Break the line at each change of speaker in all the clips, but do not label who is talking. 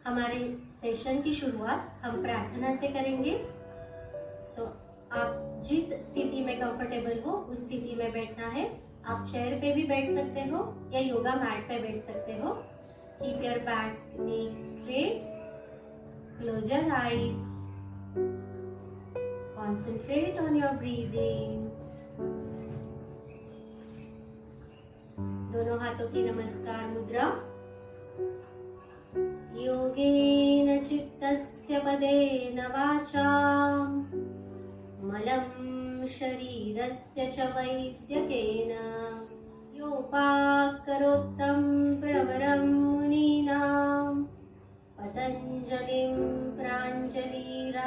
हमारे सेशन की शुरुआत हम प्रार्थना से करेंगे। आप जिस स्थिति में कंफर्टेबल हो उस स्थिति में बैठना है। आप चेयर पे भी बैठ सकते हो या योगा मैट पे बैठ सकते हो। Keep your back neck straight, close your eyes, concentrate on your breathing. दोनों हाथों की नमस्कार मुद्रा। योगेन चित्तस्य पदेन वाचां मलं शरीरस्य च वैद्यकेन योपाकरोत्तं प्रवरं मुनीनां पतञ्जलिं प्राञ्जलिरानतोऽस्मि।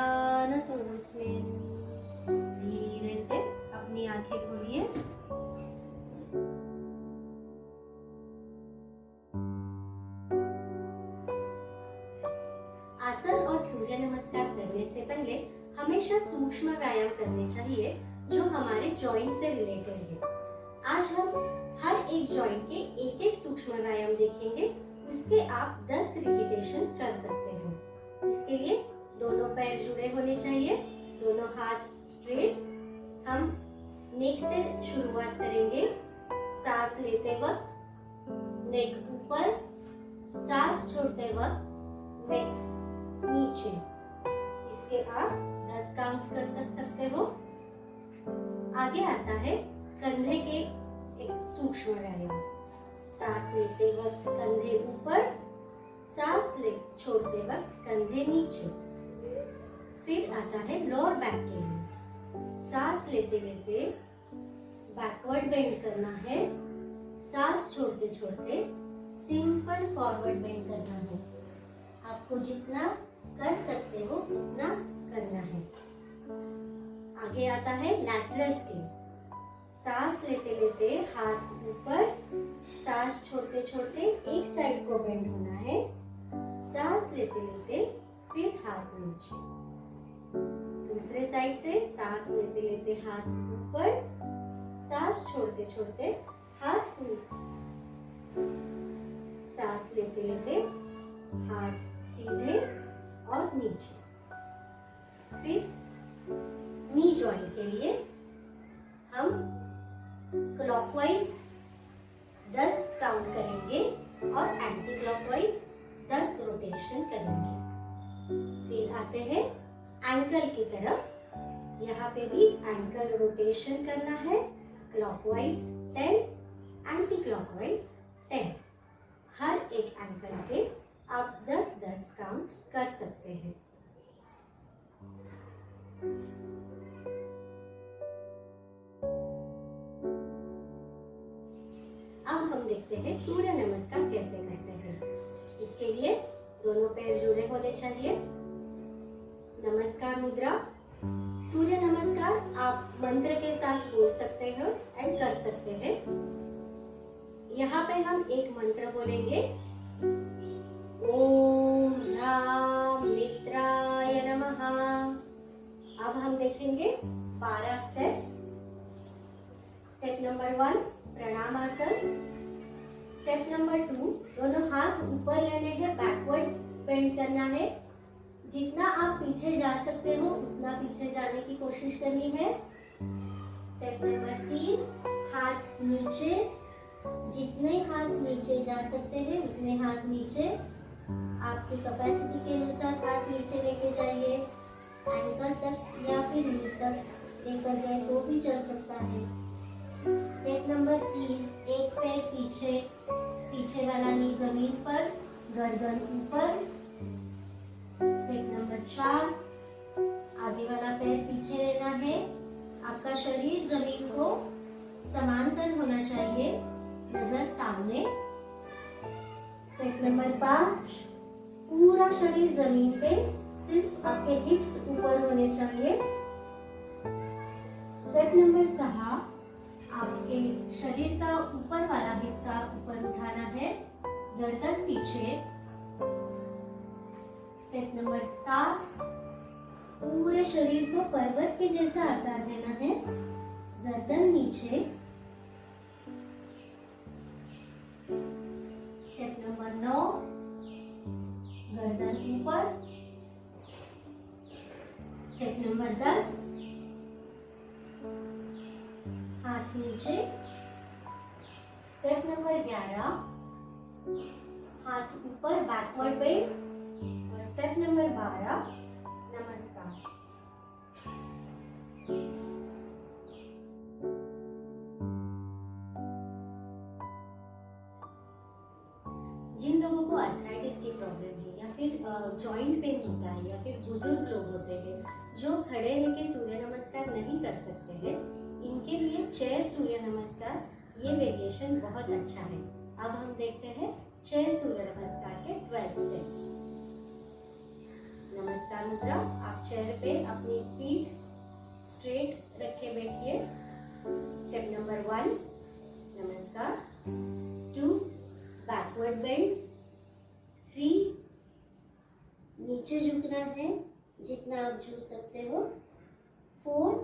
धीरे से अपनी आंखें खोलिए। आसन और सूर्य नमस्कार करने से पहले हमेशा सूक्ष्म व्यायाम करने चाहिए जो हमारे जॉइंट से रिलेटेड है। आज हम हर एक जॉइंट के एक एक सूक्ष्म व्यायाम देखेंगे। उसके आप 10 रिपीटेशंस कर सकते हैं। इसके लिए दोनों पैर जुड़े होने चाहिए, दोनों हाथ स्ट्रेट। हम नेक से शुरुआत करेंगे। सांस लेते वक्त नेक ऊपर, सांस छोड़ते वक्त नेक नीचे। इसके आप 10 काउंट्स कर सकते हो। आगे आता है कंधे के एक सूक्ष्म व्यायाम। सांस लेते वक्त कंधे ऊपर, सांस ले छोड़ते वक्त कंधे नीचे। फिर आता है लोअर बैक के लिए। सांस लेते लेते बैकवर्ड बेंड करना है, सांस छोड़ते छोड़ते सिंपल फॉरवर्ड बेंड करना है। आपको जितना कर सकते हो उतना करना है। आगे आता है लैटरल्स के। सांस लेते लेते हाथ ऊपर, सांस छोड़ते छोड़ते एक साइड को बेंड होना है। सांस लेते लेते फिर हाथ नीचे। दूसरे साइड से सांस लेते लेते हाथ ऊपर, सांस छोड़ते छोड़ते हाथ नीचे। सांस लेते लेते हाथ सीधे और नीचे। फिर नी जॉइंट के लिए हम क्लॉकवाइज 10 काउंट करेंगे और एंटी क्लॉकवाइज 10 रोटेशन करेंगे। फिर आते हैं एंकल की तरफ। यहाँ पे भी एंकल रोटेशन करना है। Clockwise 10, anti clockwise 10। हर एक एंकल पे आप 10-10 काउंट्स कर सकते हैं। अब हम देखते हैं सूर्य नमस्कार कैसे करते हैं। इसके लिए दोनों पैर जुड़े होने चाहिए। नमस्कार मुद्रा। सूर्य नमस्कार आप मंत्र के साथ बोल सकते हो एंड कर सकते हैं। यहाँ पे हम एक मंत्र बोलेंगे। ओम ह्रां मित्राय नमः। अब हम देखेंगे 12 steps. Step number 1 Pranamasana. Step number 2 दोनों हाथ ऊपर लेने हैं, बैकवर्ड बेंड करना है। जितना आप पीछे जा सकते हो उतना पीछे जाने की कोशिश करनी है। स्टेप नंबर 3 हाथ नीचे। जितने हाथ नीचे जा सकते हैं उतने हाथ नीचे। आपकी कैपेसिटी के अनुसार हाथ नीचे लेके जाइए। एंकल तक या फिर नी तक लेकर गए तो भी चल सकता है। स्टेप नंबर 3 एक पैर पीछे, पीछे वाला नी जमीन पर, गर्दन ऊपर। स्टेप नंबर 4 आगे वाला पैर पीछे लेना है। आपका शरीर जमीन को समांतर होना चाहिए, नजर सामने। स्टेप नंबर 5 पूरा शरीर जमीन पे, सिर्फ आपके हिप्स ऊपर होने चाहिए। स्टेप नंबर 6 आपके शरीर का ऊपर वाला हिस्सा ऊपर उठाना है, गर्दन पीछे। स्टेप नंबर 7 पूरे शरीर को पर्वत के जैसा आकार देना है, गर्दन नीचे। स्टेप नंबर 9 गर्दन ऊपर। स्टेप नंबर 10, हाथ नीचे। स्टेप नंबर 11, हाथ ऊपर, बैकवर्ड बेंड। और स्टेप नंबर 12, नमस्कार। जिन लोगों को आर्थराइटिस की प्रॉब्लम है या फिर जॉइंट पेन होता है या फिर बुजुर्ग लोग होते हैं जो खड़े रह के सूर्य नमस्कार नहीं कर सकते हैं, इनके लिए चेयर सूर्य नमस्कार ये वेरिएशन बहुत अच्छा है। अब हम देखते हैं चेयर सूर्य नमस्कार के 12 स्टेप्स। नमस्कार मुद्रा। आप चेयर पे अपनी पीठ स्ट्रेट रखे बैठिए। स्टेप नंबर 1, नमस्कार। 2, बैकवर्ड बेंड। 3, नीचे झुकना है जितना आप झुक सकते हो। 4,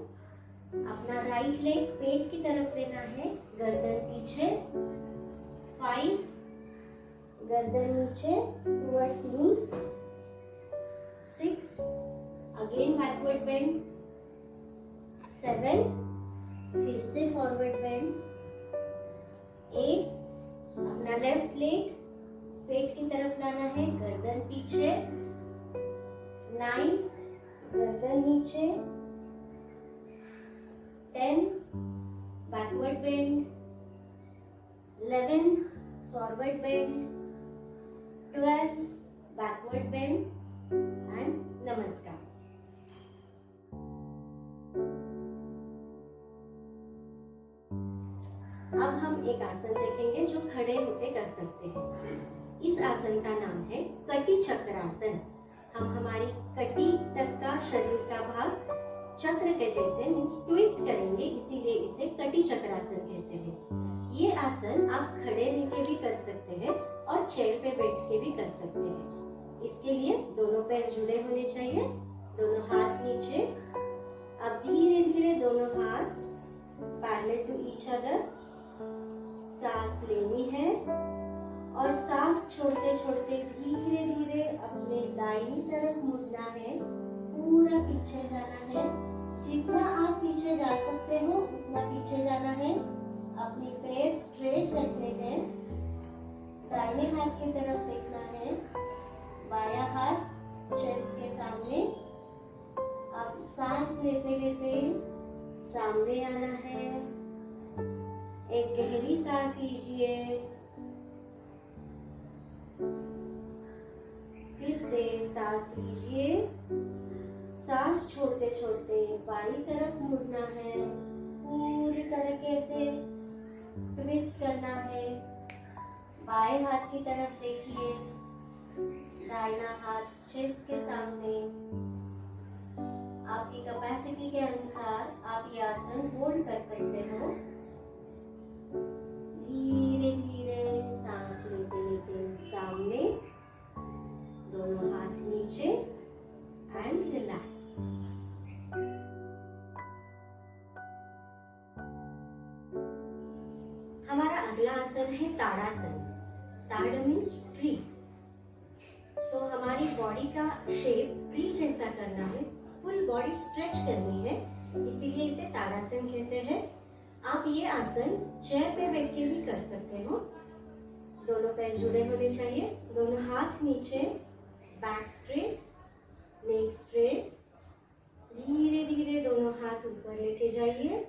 अपना राइट लेग पेट की तरफ लेना है, गर्दन पीछे। 5, गर्दन नीचे टुवर्ड्स नी। 6, अगेन बैकवर्ड बेंड। 7, फिर से फॉरवर्ड बेंड। 8, अपना लेफ्ट लेग पेट की तरफ लाना है, गर्दन पीछे। 9, गर्दन नीचे। 10, backward bend. 11, forward bend. 12, backward bend and नमस्कार। अब हम एक आसन देखेंगे जो खड़े होकर कर सकते हैं। इस आसन का नाम है कटी चक्रासन। हम हमारी कटी तक का शरीर का भाग चक्र के जैसे मींस ट्विस्ट करेंगे, इसीलिए इसे कटी चक्रासन कहते हैं। ये आसन आप खड़े रह के भी कर सकते हैं और चेयर पे बैठ के भी कर सकते हैं। इसके लिए दोनों पैर जुड़े होने चाहिए, दोनों हाथ नीचे। अब धीरे धीरे दोनों हाथ पैरेलल टू ईच अदर। सांस लेनी है और सांस छोड़ते छोड़ते धीरे धीरे अपने दाहिनी तरफ मुड़ना है, पूरा पीछे जाना है। जितना आप पीछे जा सकते हो उतना पीछे जाना है। अपनी पैर स्ट्रेट रखने हैं, दाहिने हाथ की तरफ देखना है, बायां हाथ चेस्ट के सामने। अब सांस लेते लेते सामने आना है। एक गहरी सांस लीजिए, फिर से सांस लीजिए। सांस छोड़ते छोड़ते बाईं तरफ मुड़ना है, पूरी तरीके से ट्विस्ट करना है। बाएं हाथ की तरफ देखिए, दाहिना हाथ चेस्ट के सामने। आपकी कैपेसिटी के अनुसार आप ये आसन होल्ड कर सकते हो। धीरे धीरे सांस लेते लेते सामने, दोनों हाथ नीचे एंड रिलैक्स। हमारा अगला आसन है ताड़ासन। ताड़ मीन्स ट्री। सो हमारी बॉडी का शेप ट्री जैसा करना है, फुल बॉडी स्ट्रेच करनी है, इसीलिए इसे ताड़ासन कहते हैं। आप ये आसन चेयर पे बैठ के भी कर सकते हो। दोनों पैर जुड़े होने चाहिए, दोनों हाथ नीचे, बैक स्ट्रेट, लेग स्ट्रेट। धीरे धीरे दोनों हाथ ऊपर लेके जाइए।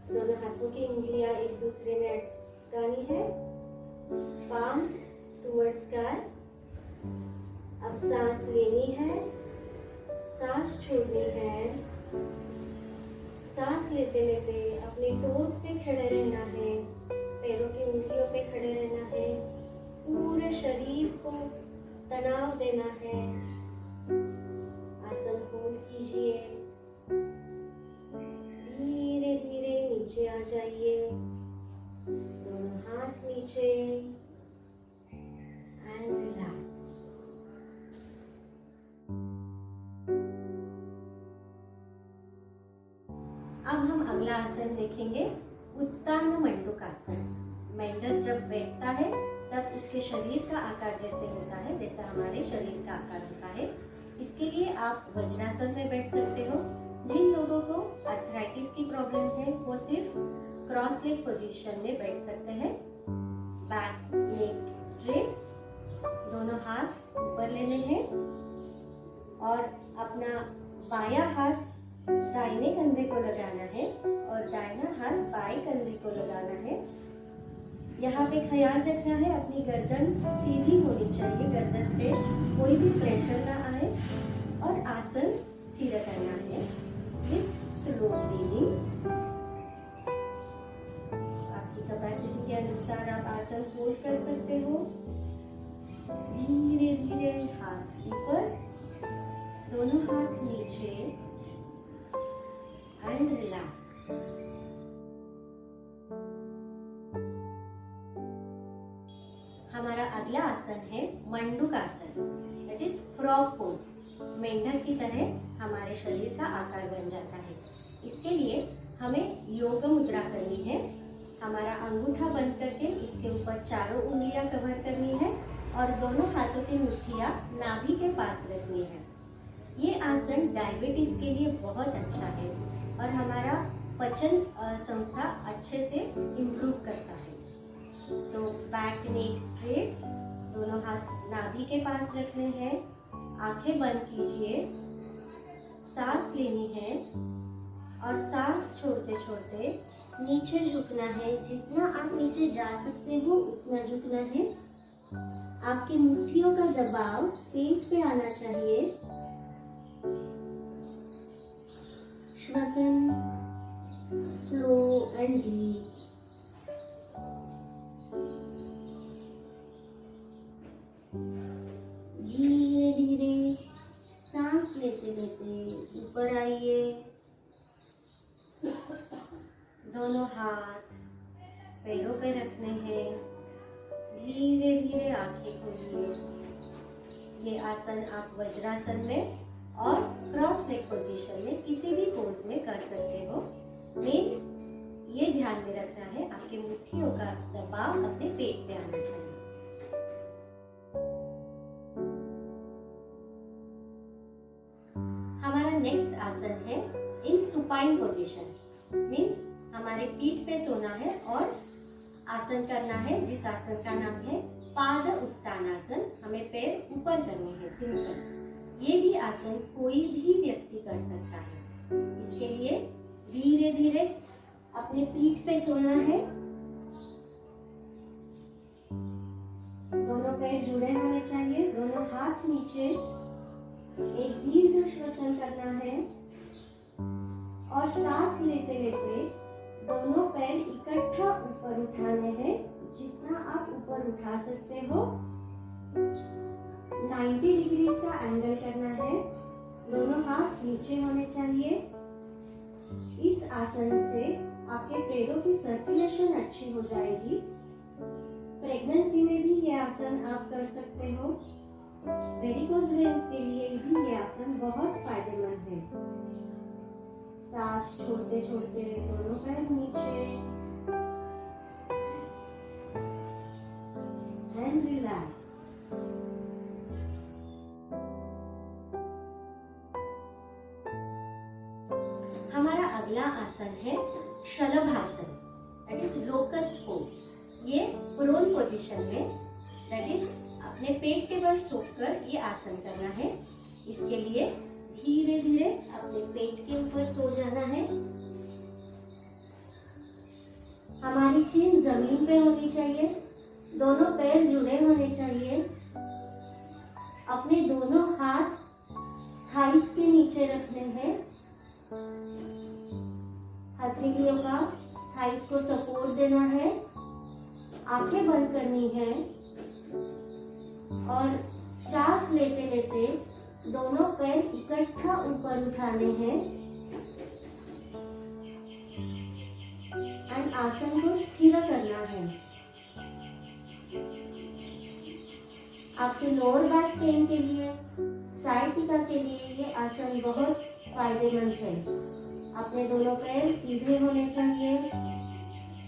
दोनों हाथों की उंगलियां एक दूसरे में अटकानी है, पाम्स टुवर्ड्स स्काई। अब सांस लेनी है, सांस छोड़नी है। सांस लेते लेते अपने टोज पे खड़े रहना है, पैरों की उंगलियों पे खड़े रहना है, पूरे शरीर को तनाव देना है। आसन होल्ड कीजिए, धीरे धीरे नीचे आ जाइए, दोनों हाथ नीचे एंड रिलैक्स। अब हम अगला आसन देखेंगे, उत्तान मंडूकासन। मेंढक जब बैठता है मतलब उसके शरीर का आकार जैसे होता है वैसा हमारे शरीर का आकार होता है। इसके लिए आप वज्रासन में बैठ सकते हो। जिन लोगों को अर्थराइटिस की प्रॉब्लम है वो सिर्फ क्रॉस लेग पोजीशन में बैठ सकते हैं। बैक नेक स्ट्रेट, दोनों हाथ ऊपर लेने हैं और अपना बायां हाथ दाहिने कंधे को लगाना है और दाहिना हाथ बाएं कंधे को लगाना है। यहाँ पे ख्याल रखना है अपनी गर्दन सीधी होनी चाहिए, गर्दन पे कोई भी प्रेशर ना आए और आसन स्थिर करना है विथ स्लो ब्रीदिंग। आपकी कैपेसिटी के अनुसार आप आसन होल्ड कर सकते हो। धीरे धीरे हाथ ऊपर, दोनों हाथ नीचे एंड रिलैक्स। हमारा अगला आसन है मंडूक आसन, दैट इज फ्रॉग पोज। मेंढक की तरह हमारे शरीर का आकार बन जाता है। इसके लिए हमें योग मुद्रा करनी है। हमारा अंगूठा बंद करके उसके ऊपर चारों उंगलियां कवर करनी है और दोनों हाथों की मुट्ठियां नाभि के पास रखनी है। ये आसन डायबिटीज के लिए बहुत अच्छा है और हमारा पाचन संस्था अच्छे से इम्प्रूव करता है। सो बैक नेक स्ट्रेट, दोनों हाथ नाभि के पास रखने हैं, आंखें बंद कीजिए, सांस लेनी है और सांस छोड़ते छोड़ते नीचे झुकना है। जितना आप नीचे जा सकते हो उतना झुकना है। आपकी मुट्ठियों का दबाव पेट पे आना चाहिए। श्वसन स्लो एंड डीप। धीरे धीरे सांस लेते लेते ऊपर आइए। दोनों हाथ पैरों पे रखने हैं। धीरे धीरे आंखें खोलिए। ये आसन आप वज्रासन में और क्रॉस लेग पोजीशन में किसी भी पोज में कर सकते हो। मेन ये ध्यान में रखना है आपके मुट्ठियों का दबाव अपने पेट पे आना चाहिए। हमारा नेक्स्ट आसन है इन सुपाइन पोजीशन, मीन्स हमारे पीठ पे सोना है और आसन करना है, जिस आसन का नाम है पाद उत्तानासन। हमें पैर ऊपर करने हैं, सिंपल। ये भी आसन कोई भी व्यक्ति कर सकता है। इसके लिए धीरे धीरे अपने पीठ पे सोना है, दोनों पैर जुड़े होने चाहिए, दोनों हाथ नीचे। एक दीर्घ श्वसन करना है और सांस लेते लेते दोनों पैर इकट्ठा ऊपर उठाने हैं। जितना आप ऊपर उठा सकते हो। 90 डिग्री का एंगल करना है। दोनों हाथ नीचे होने चाहिए। इस आसन से आपके पैरों की सर्कुलेशन अच्छी हो जाएगी। प्रेगनेंसी में भी ये आसन आप कर सकते हो। वेरिकोज वेन्स के लिए भी ये आसन बहुत फायदेमंद है। सांस छोड़ते छोड़ते दोनों पैर नीचे एंड रिलैक्स। हमारा अगला आसन है शलभासन, दैट इज लोकस्ट पोज। ये प्रोन पोजीशन में, दैट इज अपने पेट के बल सोकर ये आसन करना है। इसके लिए धीरे धीरे अपने पेट के ऊपर सो जाना है। हमारी चीन जमीन पे होनी चाहिए, दोनों पैर जुड़े होने चाहिए। अपने दोनों हाथ थाइस के नीचे रखने हैं। हथेलियों का थाइस को सपोर्ट देना है। आंखें बंद करनी है और सांस लेते लेते दोनों पैर इकट्ठा ऊपर उठाने हैं एंड आसन को स्थिर करना है। आपके लोअर बैक पेन के लिए, साइटिका के लिए ये आसन बहुत फायदेमंद है। अपने दोनों पैर सीधे होने चाहिए।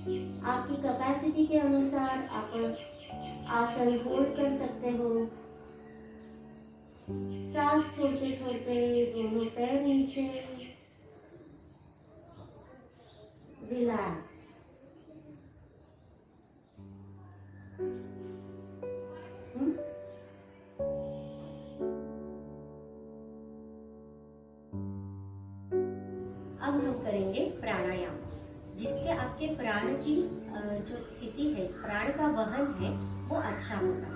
आपकी कैपेसिटी के अनुसार आप आसन होल्ड कर सकते हो। सांस छोड़ते छोड़ते दोनों पैर नीचे, रिलैक्स। अब हम करेंगे प्राणायाम, जिससे आपके प्राण की जो स्थिति है, प्राण का वहन है, वो अच्छा होगा।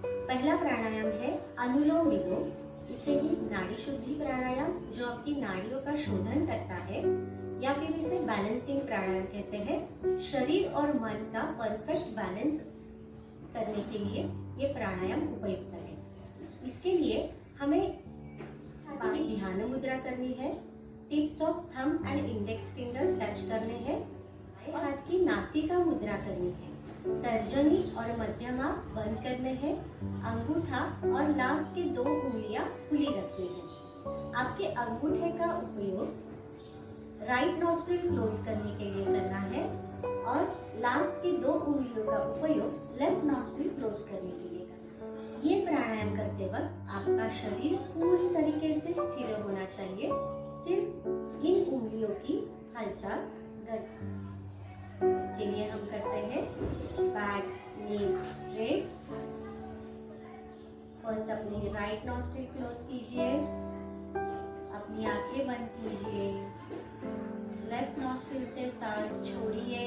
पहला प्राणायाम है अनुलोम विलोम। इसे ही नाड़ी शुद्धि प्राणायाम, जो आपकी नाड़ियों का शोधन करता है, या फिर इसे बैलेंसिंग प्राणायाम कहते हैं। शरीर और मन का परफेक्ट बैलेंस करने के लिए ये प्राणायाम उपयुक्त है। इसके लिए हमें ध्यान मुद्रा करनी है। Tips of thumb and index finger touch करने हैं। हाथ की नासिका मुद्रा करनी है। तर्जनी और मध्यमा बंद करने हैं। अंगूठा और लास्ट की 2 उंगलियां खुली रखनी है। आपके अंगूठे का उपयोग राइट नॉस्ट्रिल क्लोज करने के लिए करना है और लास्ट की 2 उंगलियों का उपयोग लेफ्ट नॉस्ट्रिल क्लोज करने के लिए करना है। ये प्राणायाम करते वक्त आपका शरीर पूरी तरीके से स्थिर होना चाहिए। सिर्फ इन उंगलियों की हलचल कर। इसके लिए हम करते हैं बैक नेक स्ट्रेट। फर्स्ट अपनी राइट नॉस्ट्रिल क्लोज कीजिए, अपनी आंखें बंद कीजिए, लेफ्ट नॉस्ट्रिल से सांस छोड़िए,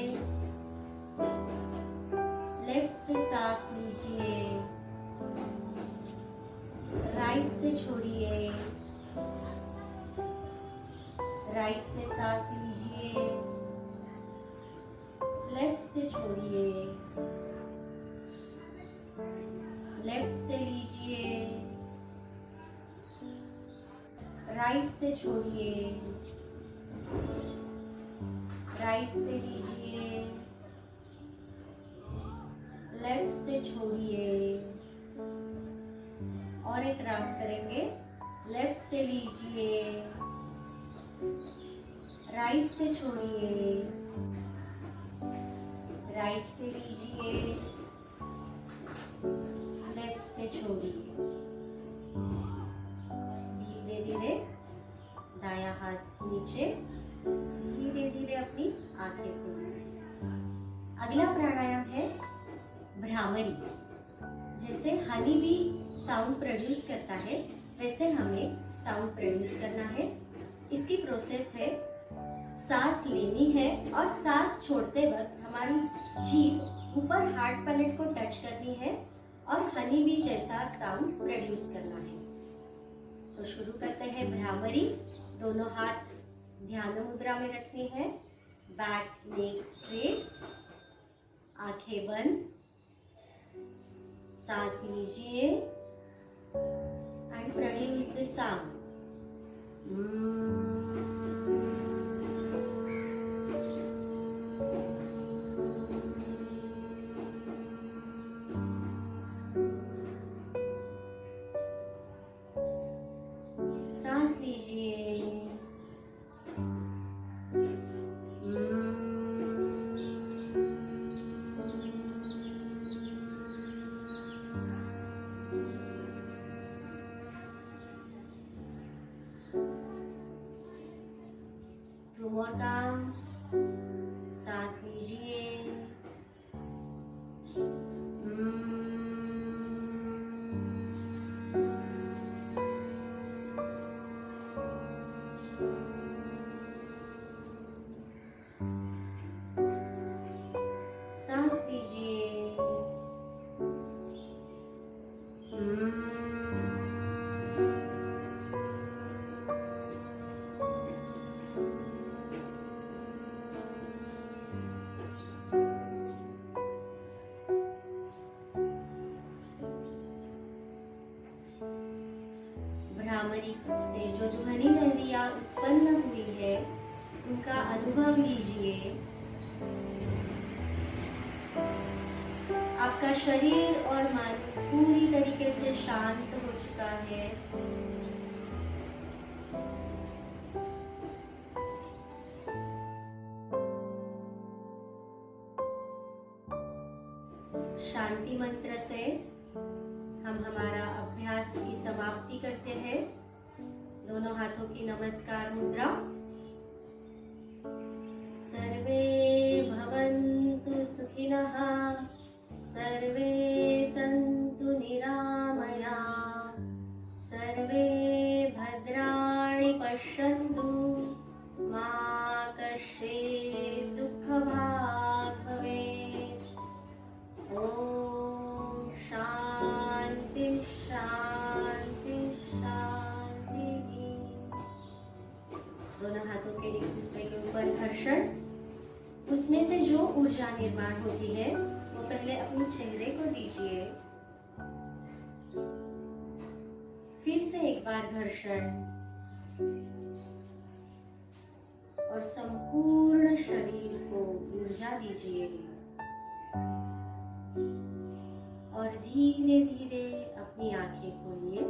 लेफ्ट से सांस लीजिए, राइट से छोड़िए, राइट से सांस लीजिए, लेफ्ट से छोड़िए, लेफ्ट से लीजिए, राइट से छोड़िए, राइट से लीजिए, लेफ्ट से छोड़िए। और एक राउंड करेंगे। लेफ्ट से लीजिए, राइट से छोड़िए, राइट से लीजिए, लेफ्ट से छोड़िए। धीरे धीरे दायां हाथ नीचे, धीरे धीरे अपनी आंखें खोलिए। अगला प्राणायाम है भ्रामरी। जैसे हनी भी साउंड प्रोड्यूस करता है, वैसे हमें साउंड प्रोड्यूस करना है। इसकी प्रोसेस है, सांस लेनी है और सांस छोड़ते वक्त हमारी जीभ ऊपर हार्ट पैलेट को टच करनी है और हनी बी जैसा साउंड प्रोड्यूस करना है। सो शुरू करते हैं भ्रामरी। दोनों हाथ ध्यान मुद्रा में रखनी है। बैक नेक स्ट्रेट, आंखें बंद, सांस लीजिए एंड प्रोड्यूस द साउंड। सांस लीजिए, टू मोर काउंट्स। सांस लीजिए, सांस लीजिए, भ्रामरी से जो ध्वनि लहरियां उत्पन्न हुई है, उनका अनुभव लीजिए। आपका शरीर और मन पूरी तरीके से शांत हो चुका है। शांति मंत्र से हम हमारा अभ्यास की समाप्ति करते हैं। दोनों हाथों की नमस्कार मुद्रा। सर्वे भवन्तु सुखिनः, सर्वे सन्तु निरामया, सर्वे भद्राणि पश्यन्तु, मा कश्चित् दुःखभाग् भवेत्। ॐ शान्ति शान्ति शान्ति। दोनों हाथों के एक दूसरे के ऊपर घर्षण। उसमें से जो ऊर्जा निर्माण होती है वो पहले अपने चेहरे को दीजिए, फिर से एक बार घर्षण और संपूर्ण शरीर को ऊर्जा दीजिए और धीरे धीरे अपनी आंखें खोलिए।